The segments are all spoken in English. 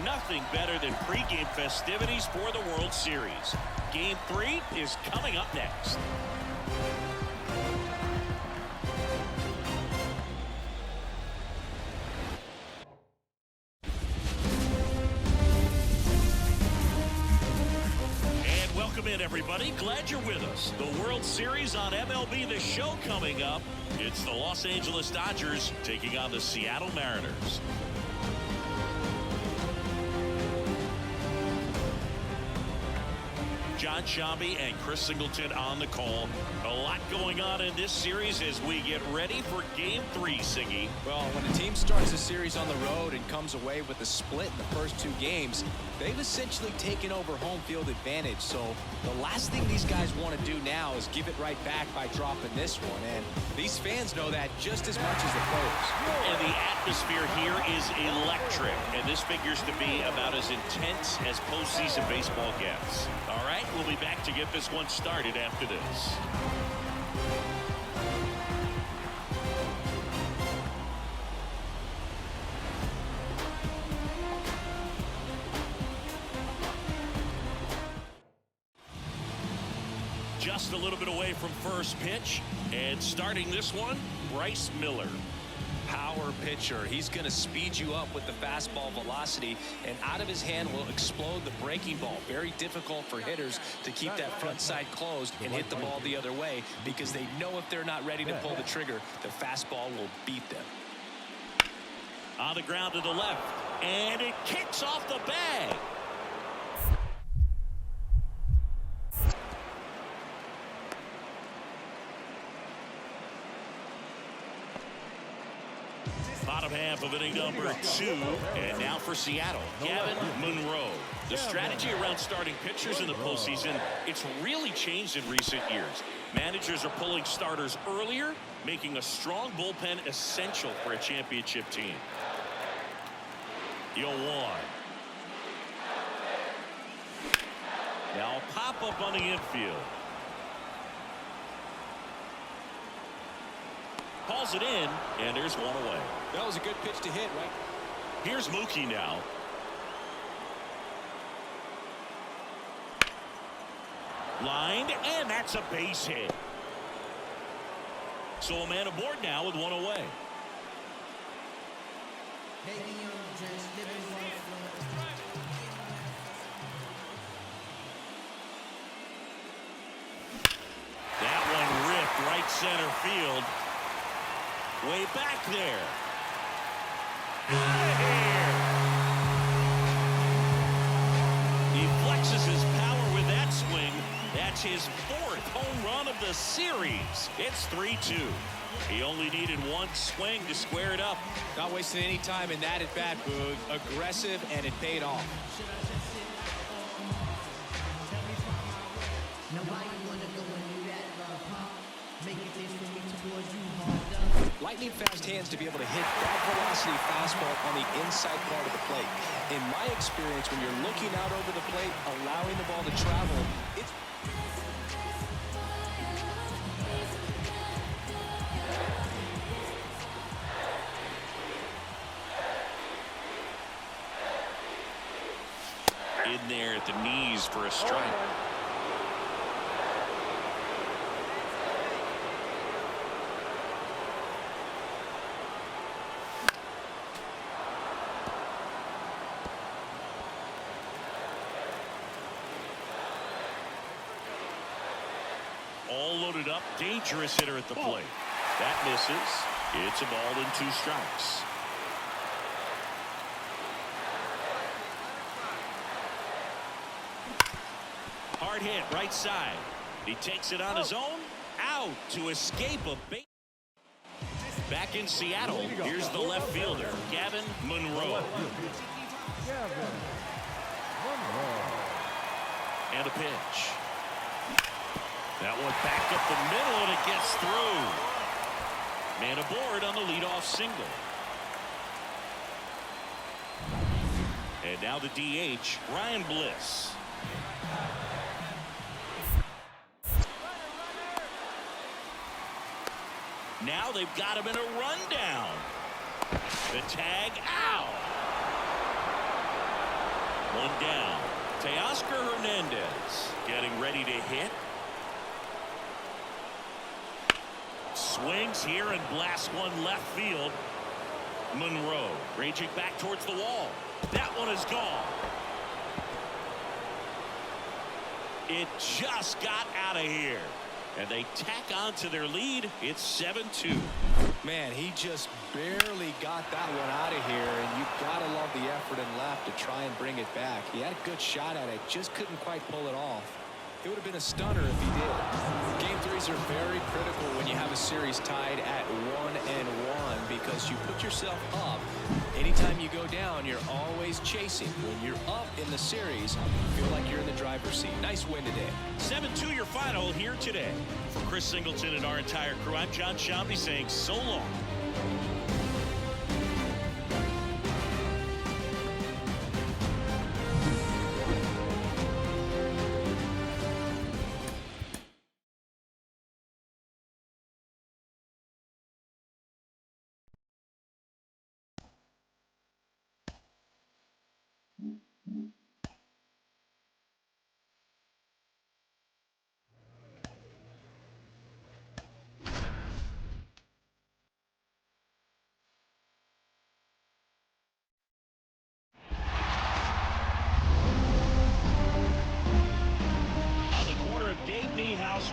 Nothing better than pregame festivities for the World Series. Game 3 is coming up next. And welcome in, everybody. Glad you're with us. The World Series on MLB The Show coming up. It's the Los Angeles Dodgers taking on the Seattle Mariners. John Shambi and Chris Singleton on the call. A lot going on in this series as we get ready for Game 3, Siggy. Well, when a team starts a series on the road and comes away with a split in the first 2 games, they've essentially taken over home field advantage. So the last thing these guys want to do now is give it right back by dropping this one. And these fans know that just as much as the players. And the atmosphere here is electric. And this figures to be about as intense as postseason baseball gets. All right, we'll be back to get this one started after this. Just a little bit away from first pitch, and starting this one, Bryce Miller. Power pitcher. He's going to speed you up with the fastball velocity, and out of his hand will explode the breaking ball. Very difficult for hitters to keep that front side closed and hit the ball the other way, because they know if they're not ready to pull the trigger, the fastball will beat them. On the ground to the left, and it kicks off the bag. Bottom half of inning number 2, and now for Seattle, Gavin Monroe. The strategy around starting pitchers in the postseason, it's really changed in recent years. Managers are pulling starters earlier, making a strong bullpen essential for a championship team. 0-1. Now pop up on the infield. Calls it in, and there's one away. That was a good pitch to hit, right? Here's Mookie now. Lined, and that's a base hit. So a man aboard now with one away. That one ripped right center field. Way back there. He flexes his power with that swing. That's his 4th home run of the series. It's 3-2. He only needed one swing to square it up. Not wasting any time in that at bat, Boog. Aggressive, and it paid off. Lightning fast hands to be able to hit that velocity fastball on the inside part of the plate. In my experience, when you're looking out over the plate, allowing the ball to travel, it's... In there at the knees for a strike. All loaded up, dangerous hitter at the plate. That misses. It's a ball and 2 strikes. Hard hit, right side. He takes it on his own, out to escape a base. Back in Seattle, here's the left fielder, Gavin Monroe. And a pitch. That one back up the middle, and it gets through. Man aboard on the leadoff single. And now the DH, Ryan Bliss. Now they've got him in a rundown. The tag out. One down. Teoscar Hernandez getting ready to hit. Swings here and blasts one left field. Monroe raging back towards the wall. That one is gone. It just got out of here. And they tack on to their lead. It's 7-2. Man, he just barely got that one out of here, and you've got to love the effort and left to try and bring it back. He had a good shot at it, just couldn't quite pull it off. It would have been a stunner if he did. Game threes are very critical when you have a series tied at 1-1 because you put yourself up. Anytime you go down, you're always chasing. When you're up in the series, you feel like you're in the driver's seat. Nice win today. 7-2 your final here today. For Chris Singleton and our entire crew, I'm John Shambi saying so long.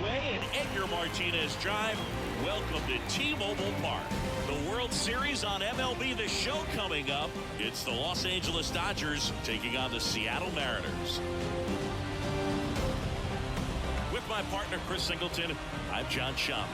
Way and Edgar Martinez Drive. Welcome to T-Mobile Park. The World Series on MLB The Show coming up. It's the Los Angeles Dodgers taking on the Seattle Mariners. With my partner Chris Singleton, I'm John Shambi.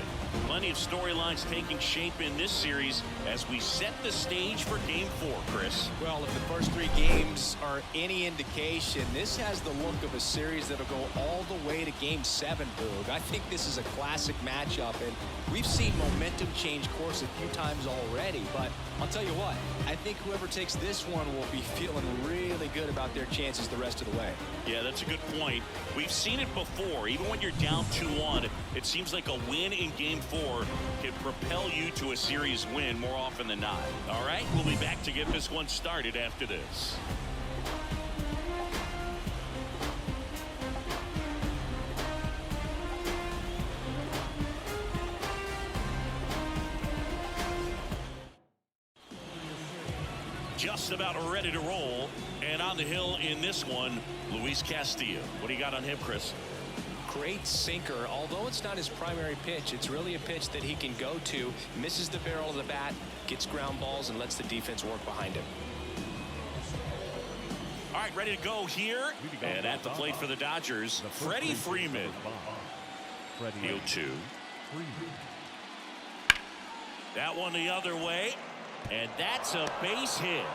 Plenty of storylines taking shape in this series as we set the stage for Game 4, Chris. Well, if the first 3 games are any indication, this has the look of a series that'll go all the way to Game 7, Boog. I think this is a classic matchup, and we've seen momentum change course a few times already, but I'll tell you what, I think whoever takes this one will be feeling really good about their chances the rest of the way. Yeah, that's a good point. We've seen it before. Even when you're down 2-1, it seems like a win in Game 4 can propel you to a series win more often than not. All right, we'll be back to get this one started after this. Just about ready to roll, and on the hill in this one, Luis Castillo. What do you got on him, Chris? Great sinker. Although it's not his primary pitch, it's really a pitch that he can go to, misses the barrel of the bat, gets ground balls, and lets the defense work behind him. All right, ready to go here, and at the plate for the Dodgers, Freddie Freeman. Field 2. That one the other way, and that's a base hit.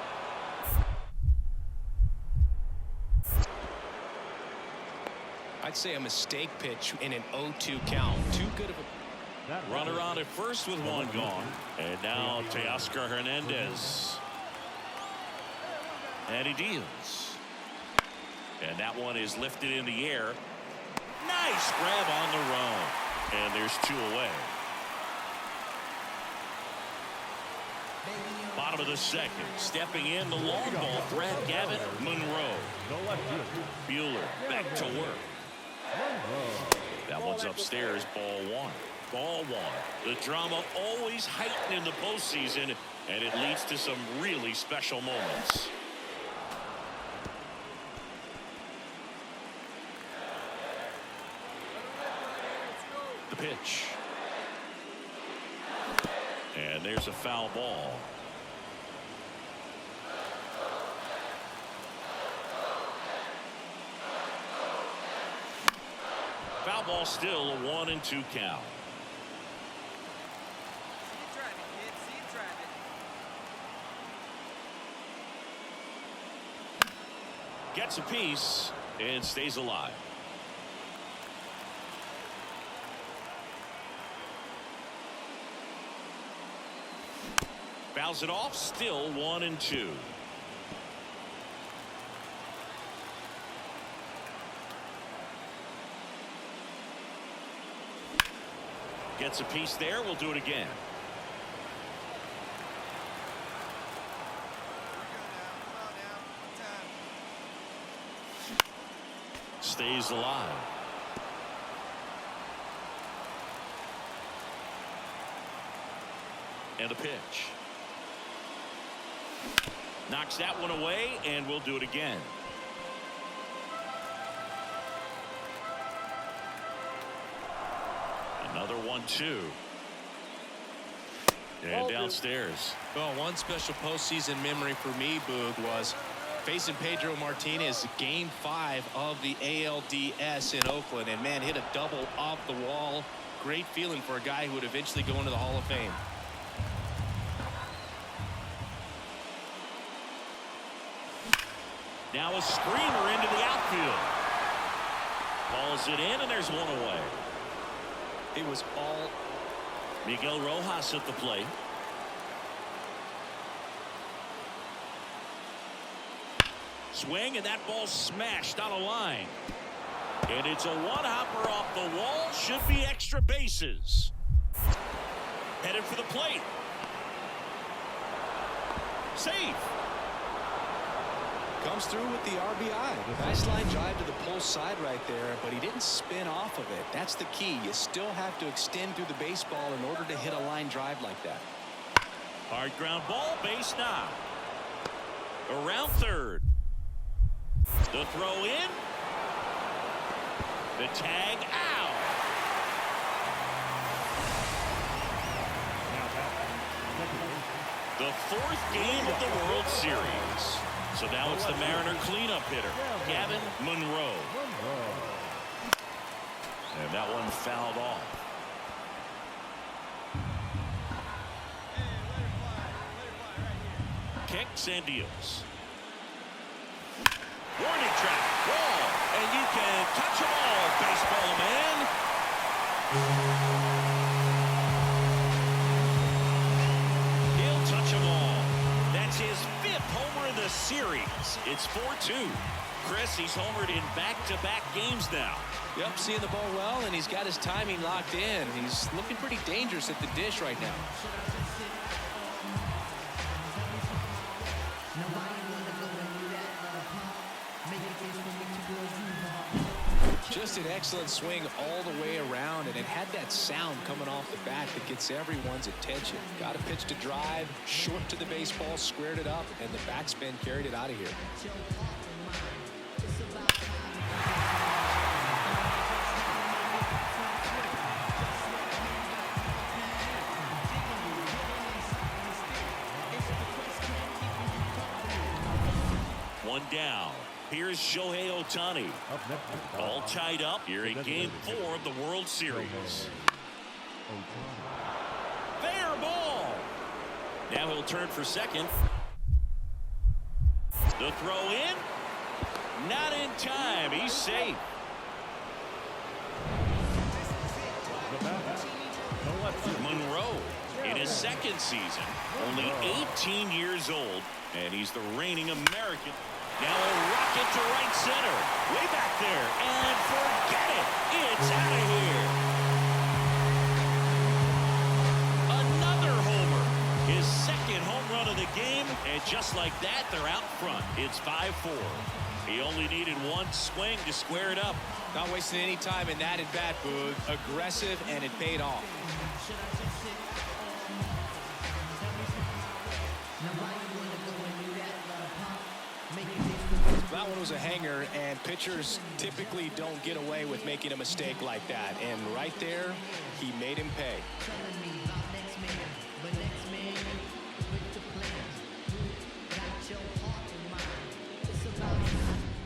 I'd say a mistake pitch in an 0-2 count. Too good of a runner on at first with one gone. And now Teoscar Hernandez. And he deals. And that one is lifted in the air. Nice grab on the run. And there's 2 away. Bottom of the second. Stepping in the long ball threat, Gavin Monroe. Bueller back to work. That one's upstairs, ball 1. Ball 1. The drama always heightened in the postseason, and it leads to some really special moments. The pitch. And there's a foul ball. Foul ball still, a 1-2 count. Gets a piece and stays alive. Fouls it off. Still 1-2. Gets a piece there. We'll do it again. Stays alive. And a pitch. Knocks that one away, and we'll do it again. Another 1-2. And downstairs. Well, one special postseason memory for me, Boog, was facing Pedro Martinez game 5 of the ALDS in Oakland, and man, hit a double off the wall. Great feeling for a guy who would eventually go into the Hall of Fame. Now a screamer into the outfield. Balls it in, and there's one away. It was all Miguel Rojas at the plate. Swing, and that ball smashed on a line. And it's a one-hopper off the wall. Should be extra bases. Headed for the plate. Safe. comes through with the RBI. Nice line drive to the pull side right there, but he didn't spin off of it. That's the key. You still have to extend through the baseball in order to hit a line drive like that. Hard ground ball, base knock. Around third. The throw in. The tag out. The fourth game of the World Series. So now it's the Mariner cleanup hitter, Gavin Monroe. And that one fouled off. Kicks and deals. Warning track, ball, and you can touch them all, baseball man. He'll touch them all. That's his 5th homer in the series. It's 4-2. Chris, he's homered in back-to-back games now. Yep, seeing the ball well, and he's got his timing locked in. He's looking pretty dangerous at the dish right now. Just an excellent swing all the way around, and it had that sound coming off the bat that gets everyone's attention. Got a pitch to drive, short to the baseball, squared it up, and the backspin carried it out of here. One down. Here's Shohei Ohtani. All tied up here in Game 4 of the World Series. Fair ball. Now he'll turn for second. The throw in. Not in time. He's safe. Monroe in his 2nd season. Only 18 years old. And he's the reigning American. Now a rocket to right center. Way back there. And forget it. It's out of here. Another homer. His 2nd home run of the game. And just like that, they're out front. It's 5-4. He only needed one swing to square it up. Not wasting any time in that at bat, Boog. Aggressive, and it paid off. That one was a hanger, and pitchers typically don't get away with making a mistake like that. And right there, he made him pay.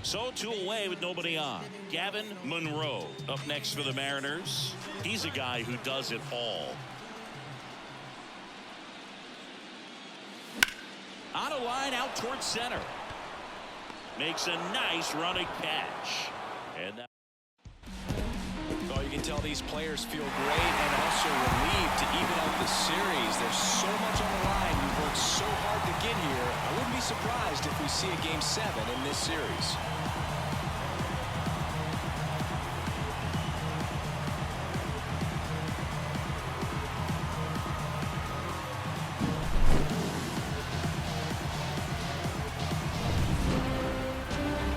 So 2 away with nobody on. Gavin Monroe up next for the Mariners. He's a guy who does it all. On a line out towards center. makes a nice running catch. And that Oh, you can tell these players feel great and also relieved to even out the series. There's so much on the line. We've worked so hard to get here. I wouldn't be surprised if we see a Game 7 in this series.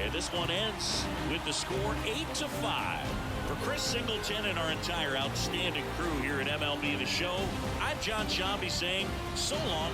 And this one ends with the score 8-5. For Chris Singleton and our entire outstanding crew here at MLB The Show, I'm John Shambi saying so long.